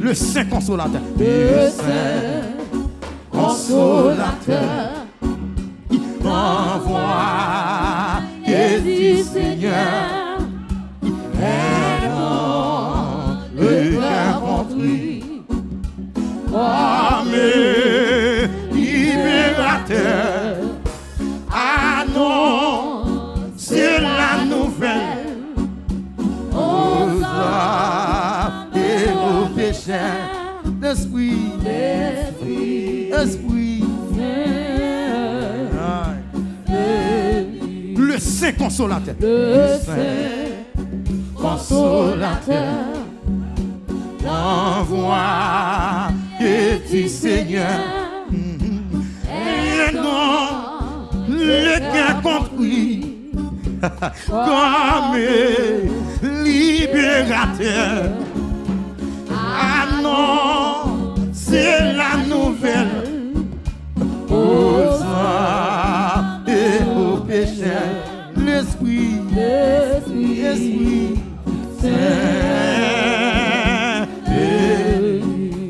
Le Saint Consolateur. Le Saint Consolateur. Envoie et dit Seigneur, aide-moi le cœur contrit, comme libérateur, annoncer la nouvelle aux hommes et aux pécheurs. L'Esprit, le Saint Consolateur. Le Saint Consolateur. Envoie et dit Seigneur, aide-moi le cœur compris, comme libérateur, annoncer la nouvelle aux hommes et aux pécheurs. L'Esprit Saint,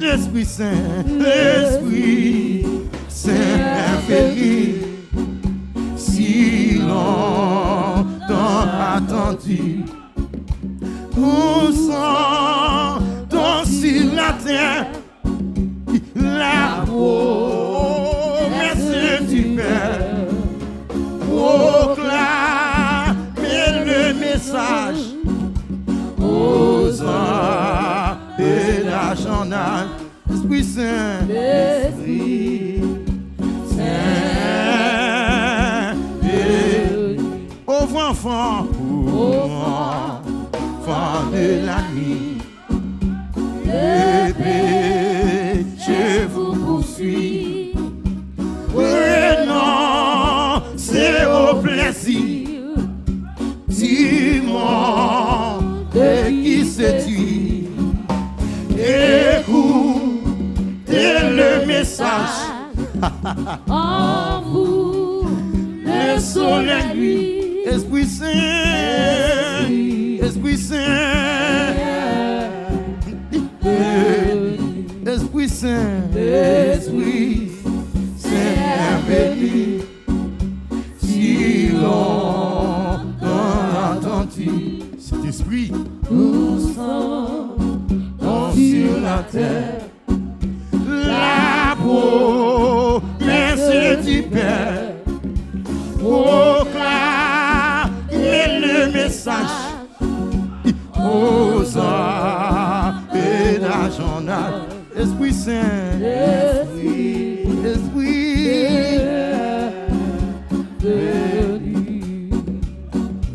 L'Esprit Saint, l'Esprit Saint inférieur, si longtemps attendu, où sont dans sur la terre la promesse du Père, proclamer le message aux hommes et la journal. Esprit Saint, pauvre enfant, enfant de la nuit, le péché vous poursuit. Renoncez au plaisir du monde qui se tue. Écoutez le message. En vous, Le soleil, lui, Esprit Saint, Esprit Saint, Esprit Saint, Esprit Saint béni, si longtemps attendu, cet esprit nous sommes sur la terre. La promesse du Père, proclamer le message aux hommes et la journal. Esprit Saint, Esprit,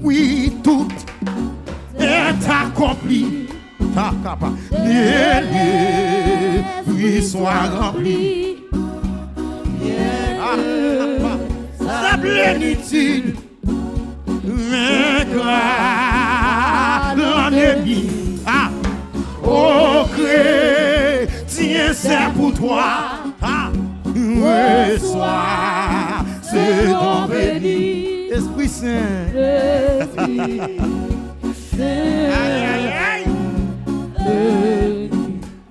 oui, tout est accompli. Les fruits soient remplis. Sa plénitude vaincra l'ennemi. Oh chrétien, c'est pour toi. Reçois ce don béni. Esprit Saint,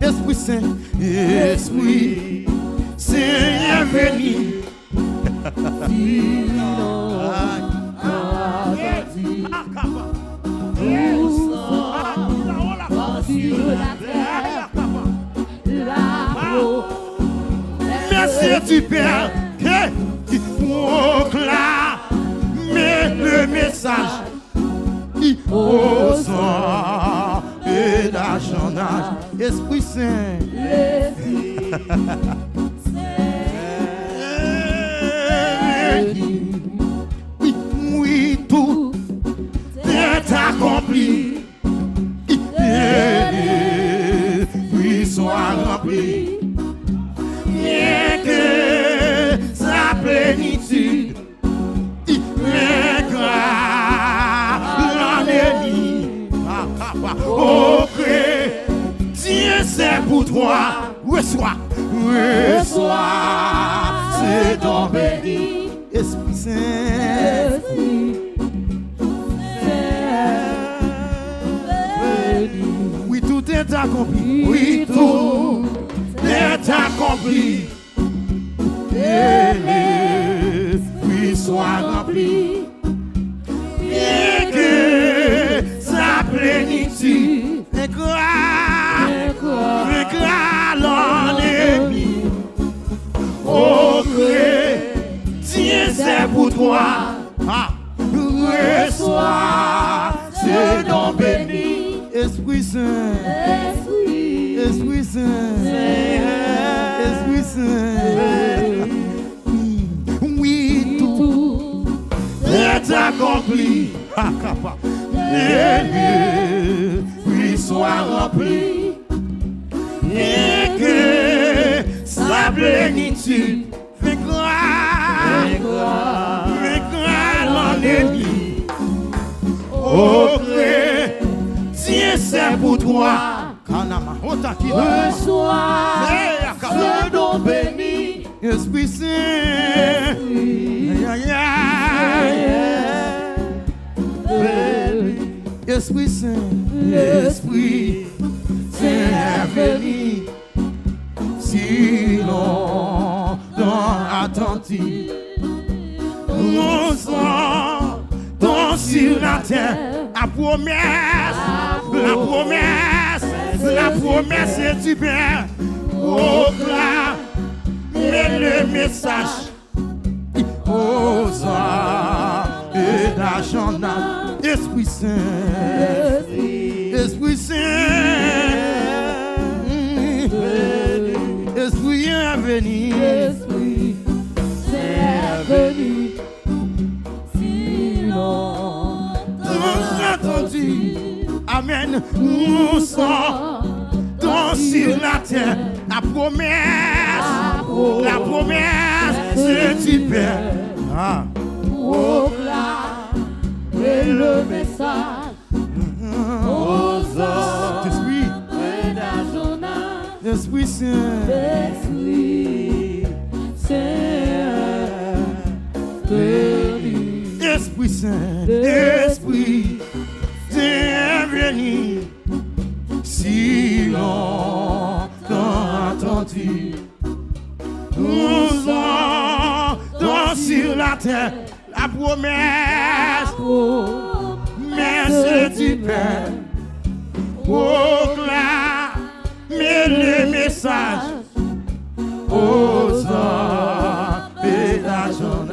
Esprit Saint, Esprit Saint venu. Merci du Père qui proclame le message aux hommes et la journal. Esprit Saint, oui, tout est accompli. Les fruits soient remplis. Bien que sa plénitude vaincra l'ennemi. Oh chrétien, c'est pour toi. Reçois ce don béni. Esprit Saint, oui, tout est accompli. Oui, tout toi. Ah. Reçois ce don béni. Esprit Saint. Esprit Saint. Esprit Saint. Oui, tout est accompli. L'esprit soit rempli. Et que sa plénitude fait gloire l'ennemi. Oh, chrétien, c'est pour toi. Reçois ce don béni. Esprit Saint. Esprit Saint. Esprit Saint venu. Si longtemps attentif. Nous sommes sur la terre. La promesse est du Père. Proclame le message aux hommes et d'argent. Esprit Saint, Esprit Saint, Esprit est venu. Esprit Saint venu. Entendu. Amen. Nous sommes sur la terre. La promesse c'est du Père. Ah. Proclame le message aux hommes. Esprit Saint. Esprit Saint venu. Esprit Saint. Esprit Saint venu. Si longtemps attendu. Nous sommes sur la terre. La promesse du Père. Proclame le message aux hommes et d'argent.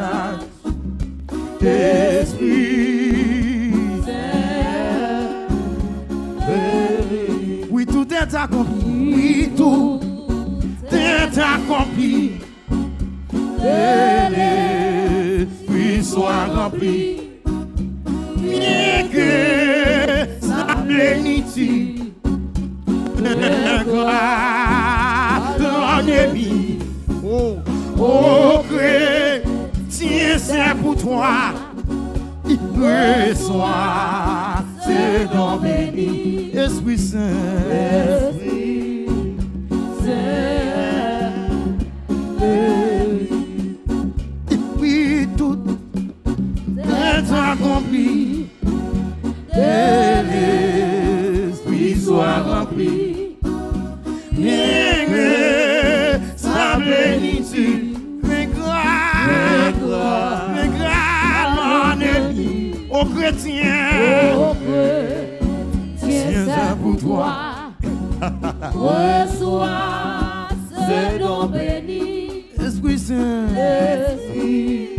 Esprit Saint. Oui, tout est accompli. Oui, tout est accompli. L'esprit soit rempli. Et que sa plénitude l'ennemi. Oh, chrétien, c'est pour toi. Reçois ce don béni. Esprit Saint. Esprit Saint. Oui, tout est accompli. L'esprit soit rempli. Sa plénitude fait gloire l'ennemi. Ô chrétien, c'est pour toi. Reçois ce don béni. Esprit Saint. Esprit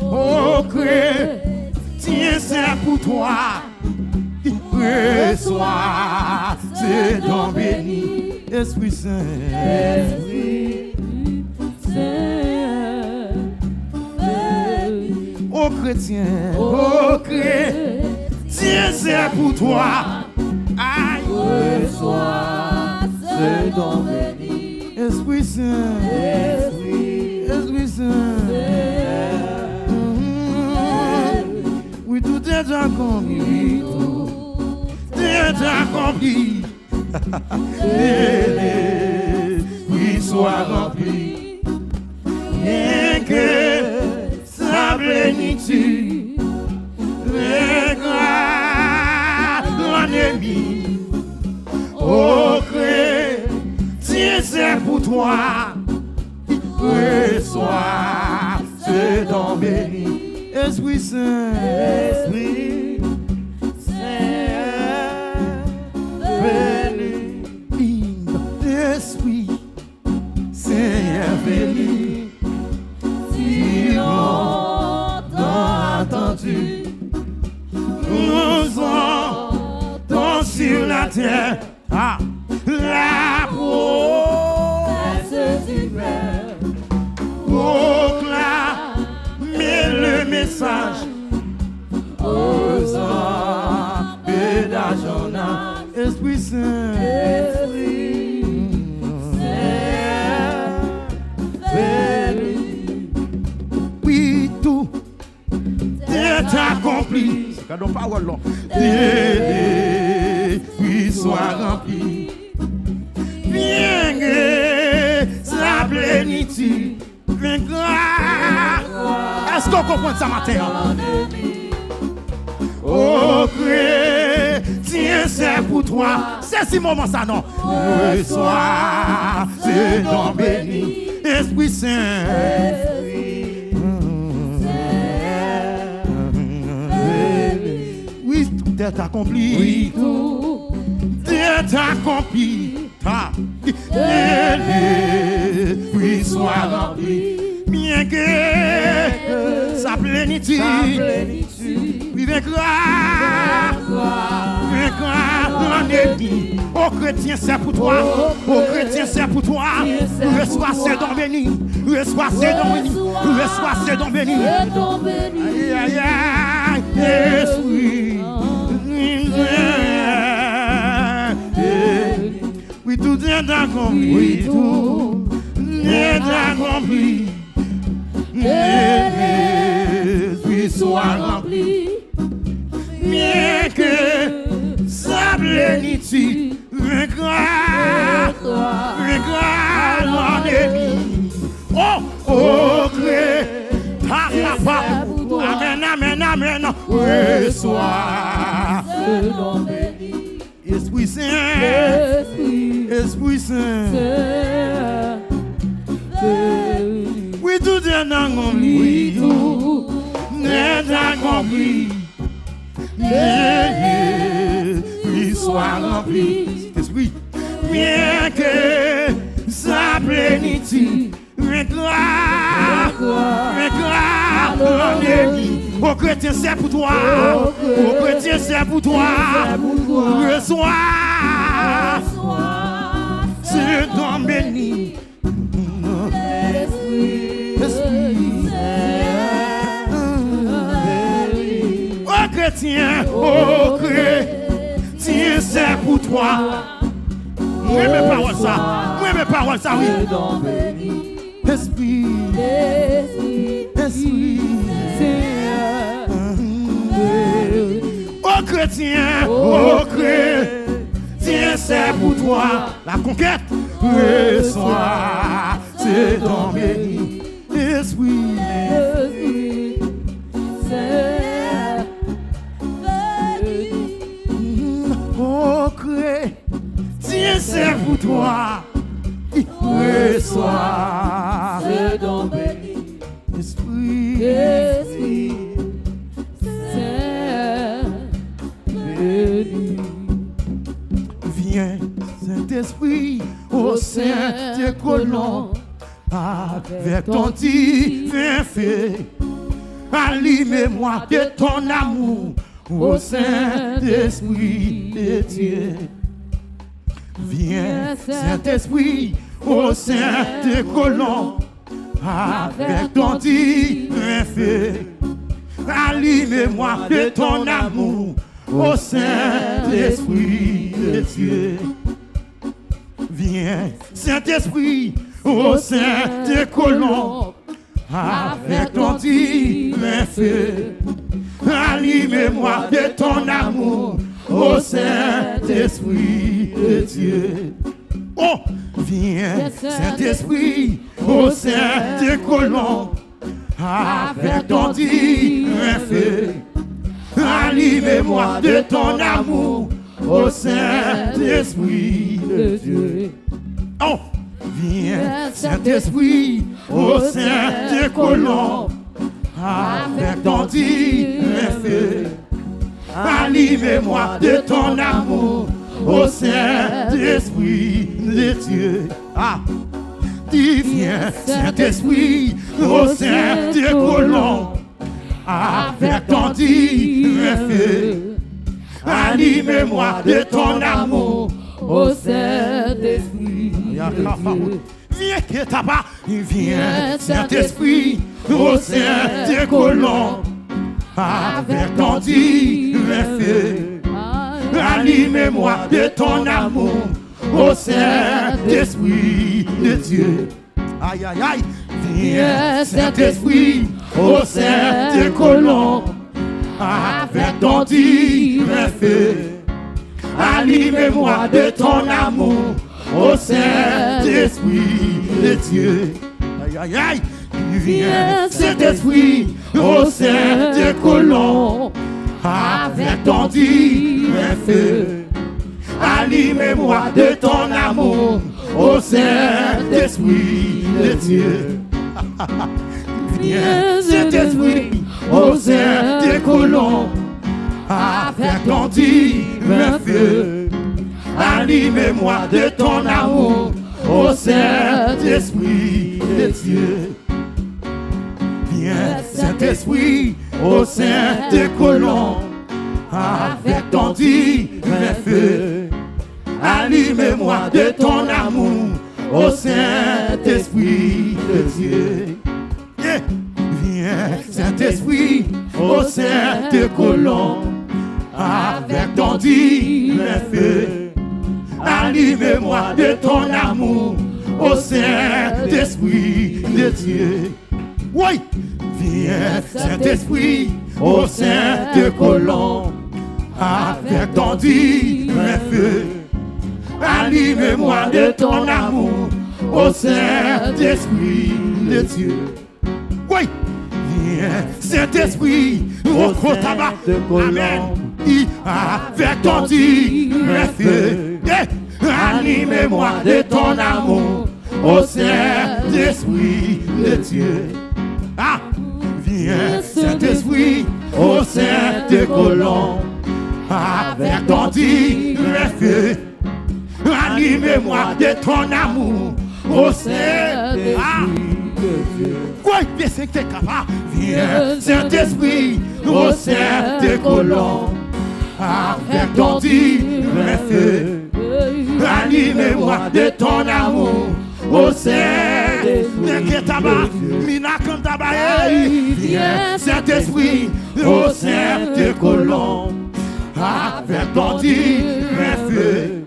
Ô chrétien, c'est pour toi. Reçois ce don béni. Esprit Saint. Esprit Saint. Ô chrétien, c'est pour toi. Aïe. Reçois ce don béni. Esprit Saint. Esprit Saint. Oui, tout est accompli. Tout est accompli. L'esprit soit rempli. Et que sa plénitude regarde l'ennemi. Oh, chrétien, c'est pour toi. Reçois ce don béni. Esprit Saint. Esprit Saint. Esprit la terre, ah, la promesse du Père. Proclamez le message aux hommes et d'argent, Esprit Saint, Esprit Saint, venu. oui, tout est accompli. C'est cadeau parole là. Puis soit rempli. Bien que sa plénitude vaincra. Est-ce qu'on comprend ça matin? Oh chrétien, c'est pour toi. C'est ce moment ça non. Reçois ce don béni, Esprit Saint. Oui, tout est accompli. Oui, tout est accompli. L'esprit soit rempli. Bien que sa plénitude vaincra l'ennemi. Oh chrétien, c'est pour toi. Oh chrétien, c'est pour toi. Reçois ce don béni. Reçois ce don béni. Reçois ce don béni. Aïe, aïe, aïe. Esprit. Oui, tout est accompli. Oui, tout est accompli. L'esprit soit rempli. Bien que sa plénitude vaincra l'ennemi. Oh, amen, amen, amen. Reçois ce don béni. Esprit Saint, Esprit Saint. Oui, tout est accompli. Oui, tout est accompli. L'esprit soit rempli. Esprit, bien que sa plénitude vaincra l'ennemi. Oh chrétien, c'est pour toi. Oh chrétien, c'est pour toi. Reçois ce don béni. Oh chrétien, c'est pour toi. Moi mes paroles ça, moi mes paroles ça, oui. Esprit, Esprit, oh chrétien, c'est pour toi. La conquête, reçois ce don béni. Esprit, oh chrétien, c'est pour toi. Reçois ce don béni. Esprit, Saint, venu. viens, Saint-Esprit, au sein des colons, avec ton divin feu, allume-moi de ton amour, au Saint-Esprit de Dieu. Viens, Saint-Esprit, au sein des colons, avec ton divin feu, allume-moi de ton amour, au Saint-Esprit de Dieu. Viens, Saint-Esprit, au sein des colons, avec ton divin feu, allume-moi de ton amour, au Saint-Esprit de Dieu. Oh, viens, Saint-Esprit, au sein des colons, avec ton divin feu, allume-moi de ton amour, au Saint-Esprit de Dieu. Oh, viens, Saint-Esprit, au sein des colons, avec ton divin feu, allume-moi de ton amour, au Saint-Esprit de Dieu. Ah, viens, Saint-Esprit, au sein des colons, avec ton divin feu, Anime-moi de ton amour. Ô Saint-Esprit de Dieu. Viens que t'as pas, viens Saint-Esprit, au sein des colons, avec ton divin feu. Anime-moi de ton amour, au Saint-Esprit de Dieu. Aïe aïe aïe, viens Saint-Esprit, au sein des colons, avec ton divin feu. Anime-moi de ton amour, ô Saint-Esprit de Dieu. Aïe aïe aïe, viens Saint-Esprit, ô sein des colons, avec ton divin feu. Anime-moi de ton amour, ô Saint-Esprit de Dieu. Viens Saint-Esprit, ô sein des colons, avec ton divin feu. Anime-moi de ton amour, ô Saint-Esprit de Dieu. Viens Saint-Esprit, ô sein des colons, avec ton divin feu. Anime-moi de ton amour, ô Saint-Esprit de Dieu. Yeah. Viens Saint-Esprit, ô sein des colons, avec ton divin feu. Anime-moi de ton amour, ô Saint-Esprit de Dieu. Oui, viens Saint-Esprit, ô sein des colons, avec ton divin feu. Anime-moi de ton amour, ô Saint-Esprit de Dieu. Oui, viens Saint-Esprit, ô Kotaba, amen. Avec ton divin feu, anime-moi de ton amour, ô Saint-Esprit de Dieu. Ah, viens Saint-Esprit, ô sein des colons, avec ton divin feu. Anime-moi de ton amour, ô Saint-Esprit de Dieu. Quoi que c'est que capable, viens Saint-Esprit, ô sein des colons, avec ton divin feu. Anime-moi de ton amour, ô Saint-Esprit. Viens Saint-Esprit, ô sein des colons, avec ton divin feu.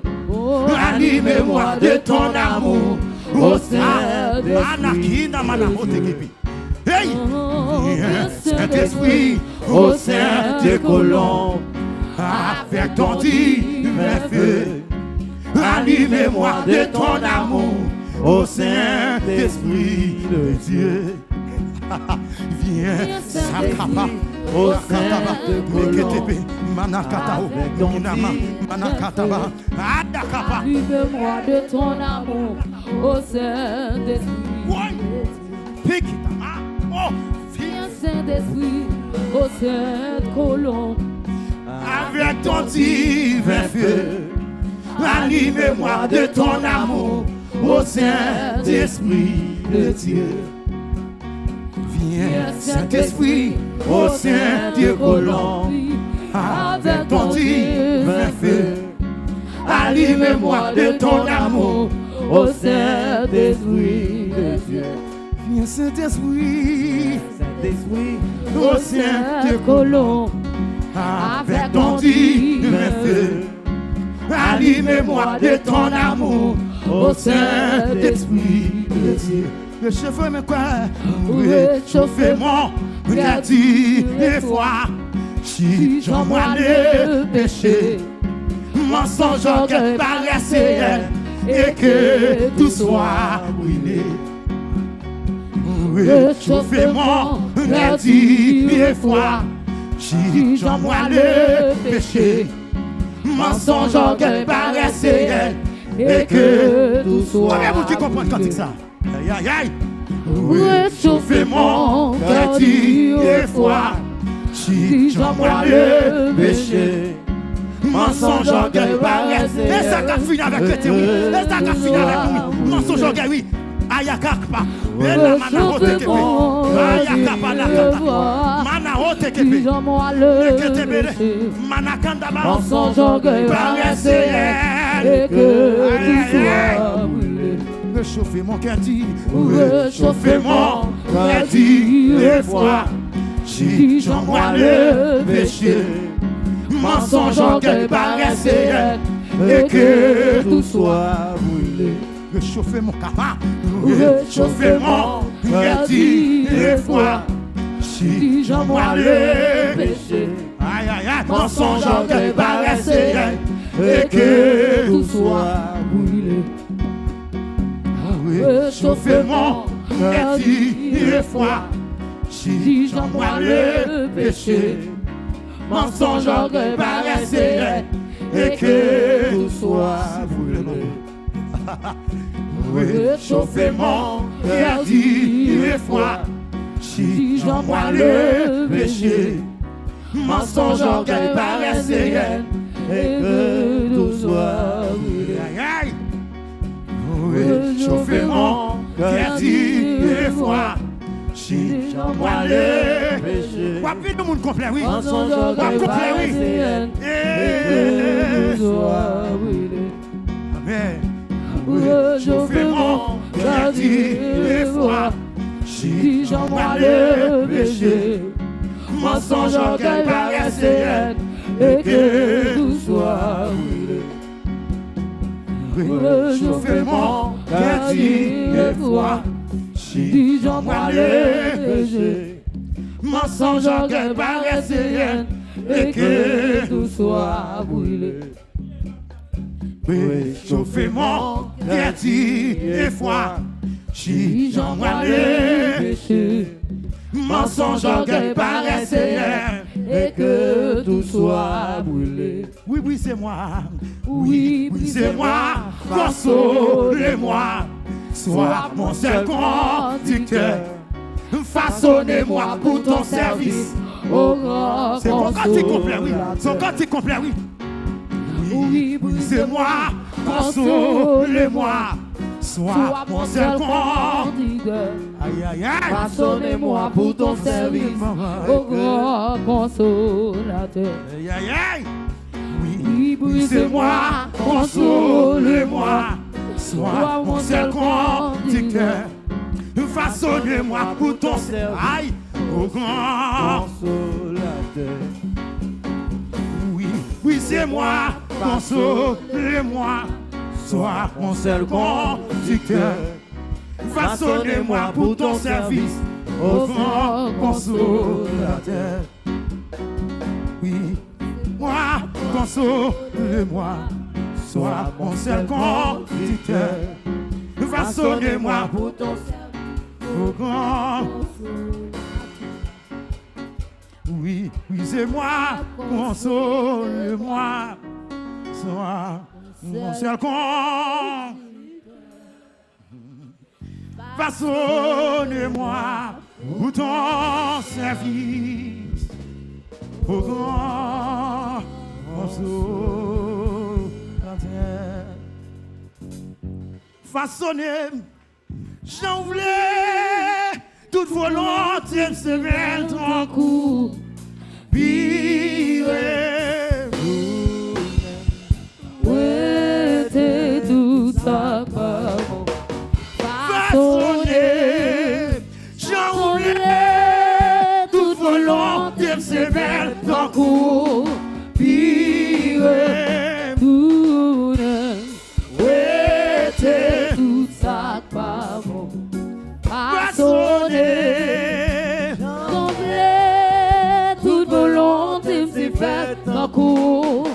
Anime-moi de ton amour, ô Saint-Esprit. Hey! Viens Saint-Esprit, ô sein des colons, avec ton divin feu. Anime-moi de ton amour, ô Saint-Esprit de Dieu. Viens, Sakapa, ô Saint-Esprit, Manakatao, Minama, Manakataba, Adakapa. Anime-moi de ton amour, ô Saint-Esprit. Pique, oh, Viens Saint-Esprit, ô Saint-Colomb, avec ton divin feu. Anime-moi de ton amour, ô Saint-Esprit de Dieu. Viens, Saint-Esprit, ô Saint-Colomb, avec ton divin feu. Anime-moi de ton amour, ô Saint-Esprit de Dieu. Viens, Saint-Esprit, ô Saint-Colomb, avec ton divin feu. Anime-moi de ton amour, ô Saint-Esprit de Dieu. Réchauffe-moi quoi? Réchauffe-moi, regarde-y des fois. Si j'envoie le péché, mensonge, orgueil, paresse et que tout soit brûlé. Réchauffe-moi, regarde-y des fois. Si j'envoie le péché, mensonge, orgueil, paresse et que tout soit. Combien qui comprend quand c'est ça? Aïe aïe aïe. Réchauffe-moi, regarde-y des fois. Si j'envoie le péché, mensonge, orgueil, paresse. Et ça qu'a fini avec le terroir. Et ça qu'a fini avec nous. Mensonge, orgueil, oui. ayakakpa bela mana otekepe ayakapa nakata mana otekepe neketebele manakanda ba mensonge orgueil paresse et que tout soit brûlé. Réchauffer mon cœur dit, réchauffer mon cœur dit des fois. Si j'en vois le péché, mensonge, orgueil, paresse et que tout soit brûlé. Réchauffer mon cœur, réchauffer mon cœur dit des fois. Si j'en vois le péché, aïe aïe aïe, mensonge, orgueil, paresse et que tout soit brûlé. Réchauffer mon cœur des fois. Si j'en vois le péché, mensonge, orgueil, paresse et que tout soit brûlé. Réchauffer mon cœur des fois. Si j'en vois le péché, mensonge, orgueil, paresse et que tout soit brûlé. Réchauffer mon cœur des fois. Si j'en vois le péché. Wapit tout le monde complet, oui. Mensonge, orgueil, paresse et que tout soit brûlé. Amen. Réchauffer mon cœur des fois. Si j'en vois le péché, mensonge, orgueil, paresse et que tout soit brûlé. Réchauffer mon cœur des fois. Si j'en vois le péché, mensonge, orgueil, paresse et que tout soit brûlé. Réchauffer mon cœur des fois. Si j'en vois le péché, mensonge, orgueil, paresse et que tout soit brûlé. Oui, oui, c'est moi. Oui, oui, c'est moi. Consolez-moi. Sois mon seul conducteur. Façonnez-moi pour ton service. C'est mon cantique complet, oui. Son cantique complet, oui. Oui, oui, c'est moi. Consolez-moi. Sois mon seul conducteur. Aïe, aïe, aïe. Façonnez-moi pour ton service, ô grand consolateur. Aïe, aïe, aïe. Oui, oui, c'est moi. Consolez-moi. Sois mon seul conducteur. Façonnez-moi pour ton service. Aïe, ô grand consolateur. Oui, oui, c'est moi. Consolez-moi. Sois mon seul conducteur. Façonnez-moi pour ton service, ô grand consolateur. Oui, moi, consolez-moi. Sois mon seul conducteur. Façonnez-moi pour ton service, ô grand. Oui, oui, c'est moi. Consolez-moi. Sois mon seul con. Façonnez-moi pour ton service, au grand consolateur. Façonnez, j'en voulais toute volonté de se mettre en coup. Pire. T'es tout ça parole. Façonner, j'en voulais toute volonté de se mettre en coup. Pire. Tout t'es tout ça parole. Façonner, J'en voulais toute volonté me s'est faite en cours.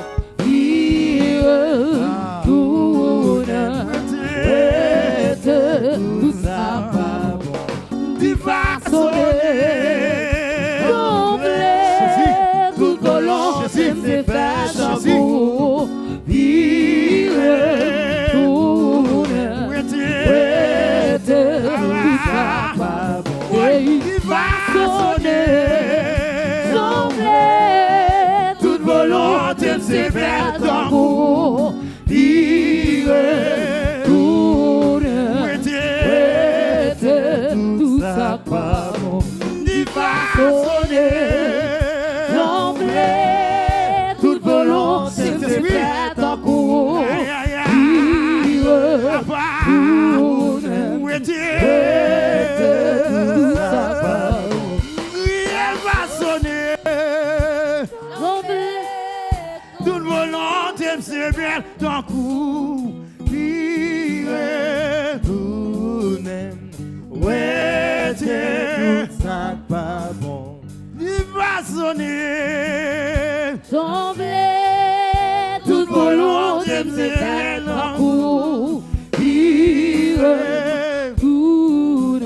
Tout ça pas bon. d'y façonner. Toute volonté me s'est faite en cours. Vire tout tout ça pas bon. D'y façonner. Toute volonté me s'est faite en cours. Pire. Tout Où était volonté c'est bien d'un coup. Pire, tout n'aime. Ouais, c'est tout ça pas bon. il va sonner. Semblait toute volonté c'est faire d'un coup. Pire, Tout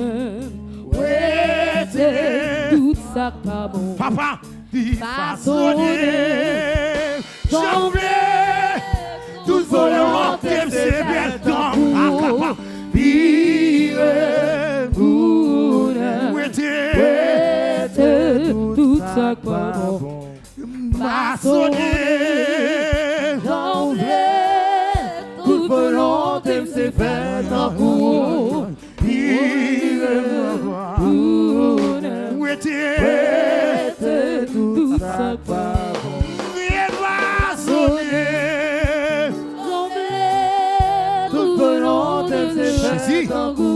ouais, c'est tout ça pas bon. papa, il va Va sonner. Semblait toute volonté c'est bien d'un coup. Pire, tout ça pas bon. va sonner. Toute volonté c'est faire d'un coup. Tout ça pas bon. Toute volonté c'est faire d'un coup.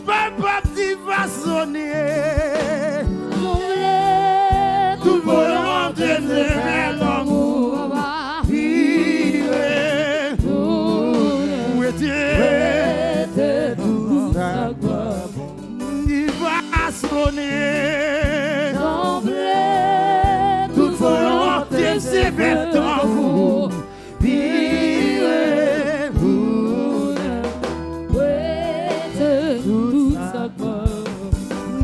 Papa dit va sonner. Toute volonté c'est faire d'un coup. Tout ça pas bon. Il va sonner. Toute volonté c'est faire d'un coup. Tout ça pas bon.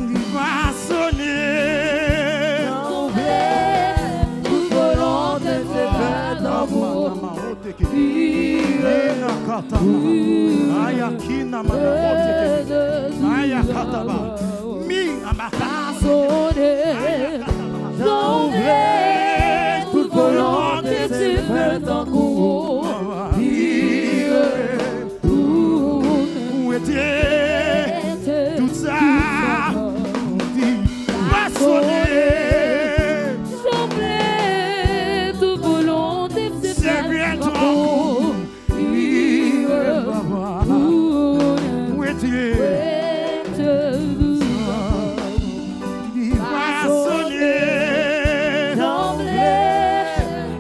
Il va sonner. Toute volonté c'est faire d'un coup. Toute volonté c'est faire d'un coup. Tout ça va sonner. Toute volonté c'est C'est faire bien d'un toi. coup. Il va sonner.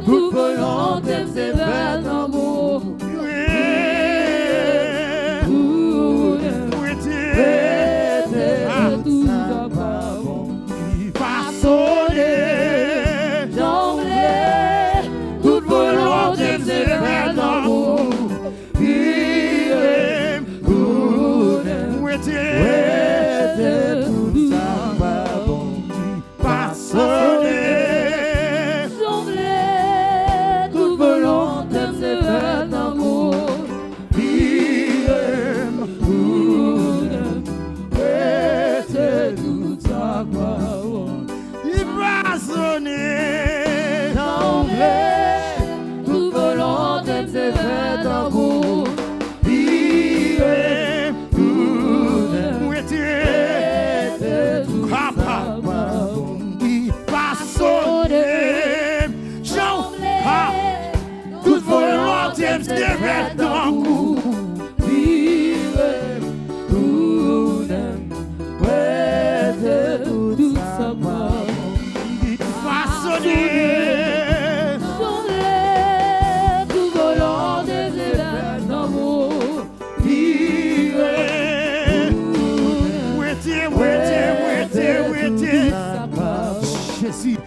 Toute volonté c'est faire d'un coup. Tout ça pas bon. Il va sonner. Toute volonté c'est faire d'un coup. Tout ça pas bon. Toute volonté c'est faire d'un coup. Tout ça pas bon. Il va sonner. Toute volonté c'est faire d'un coup. Toute volonté c'est faire d'un coup. Tout ça pas bon. Il va sonner. Toute volonté c'est faire d'un coup. Jésus.